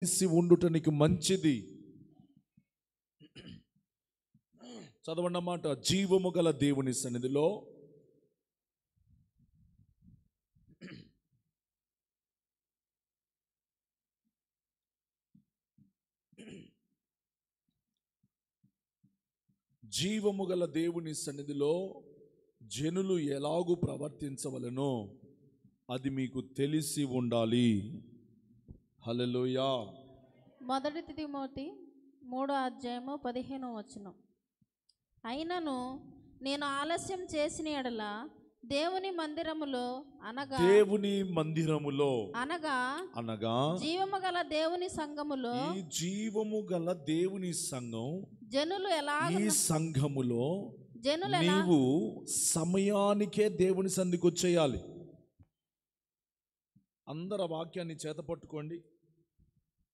కలిసి ఉండుట నీకు మంచిది. చదవండి అన్నమాట. జీవము గల దేవుని సన్నిధిలో జీవము గల దేవుని సన్నిధిలో జనులు ఎలాగూ ప్రవర్తించవలెనో అది మీకు తెలిసి ఉండాలి. హల్లెలూయా. మొదటి తిమోతి 3:15 అయినను నేను ఆలస్యం చేసిన ఎడల దేవుని మందిరములో అనగా జీవము గల దేవుని సంఘములో, ఈ జీవము గల దేవుని సంఘం, జనులు ఈ సంఘములో నీవు సమయానికే దేవుని సంధికి వచ్చేయాలి. అందరు వాక్యాన్ని చేత పట్టుకోండి.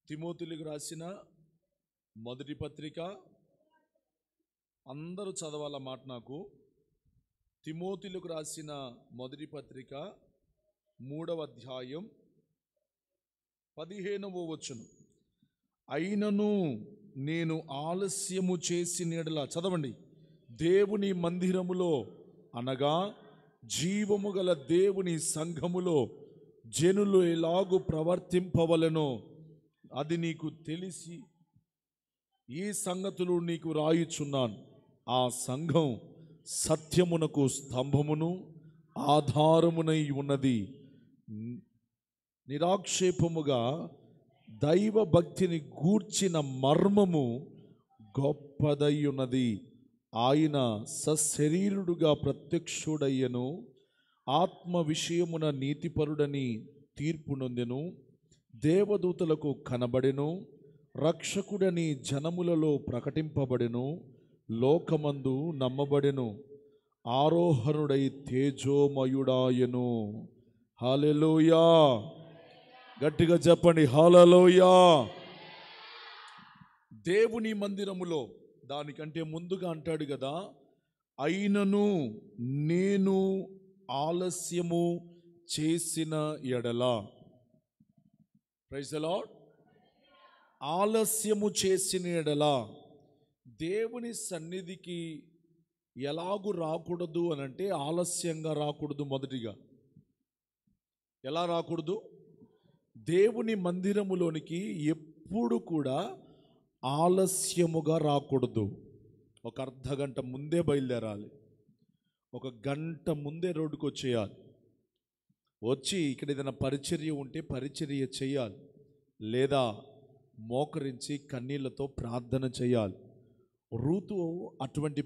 తిమోతిలకు రాసిన మొదటి పత్రిక, అందరూ చదవాల మాట. నాకు తిమోతిలకు రాసిన మొదటి పత్రిక 3వ అధ్యాయం 15వ వచనం. అయినను నేను ఆలస్యము చేసిన యెడల, చదవండి, దేవుని మందిరములో అనగా జీవము గల దేవుని సంఘములో జనులు ఎలాగూ ప్రవర్తింపవలెనో అది నీకు తెలిసి ఈ సంగతులు నీకు రాయుచున్నాను. ఆ సంఘం సత్యమునకు స్తంభమును ఆధారమునై ఉన్నది. నిరాక్షేపముగా దైవ భక్తిని గూర్చిన మర్మము గొప్పదై ఉన్నది. ఆయన సశరీరుడుగా ప్రత్యక్షుడయ్యను, ఆత్మ విషయమున నీతిపరుడని తీర్పు నొందెను, దేవదూతలకు కనబడెను, రక్షకుడని జనములలో ప్రకటింపబడెను, లోకమందు నమ్మబడెను, ఆరోహణుడై తేజోమయుడాయను. హల్లెలూయా. గట్టిగా చెప్పండి, హల్లెలూయా. దేవుని మందిరములో, దానికంటే ముందుగా అంటాడు కదా, అయినను నేను ఆలస్యము చేసిన ఎడల. Praise the lord. ఆలస్యము చేసిన ఎడల దేవుని సన్నిధికి ఎలాగూ రాకూడదు అని అంటే ఆలస్యంగా రాకూడదు. మొదటిగా ఎలా రాకూడదు? దేవుని మందిరములోనికి ఎప్పుడు కూడా ఆలస్యముగా రాకూడదు. ఒక అర్ధగంట ముందే బయలుదేరాలి, ఒక గంట ముందే రోడ్డుకు వచ్చేయాలి. వచ్చి ఇక్కడ ఏదైనా పరిచర్య ఉంటే పరిచర్య చేయాలి, లేదా మోకరించి కన్నీళ్లతో ప్రార్థన చేయాలి. రూతు అటువంటి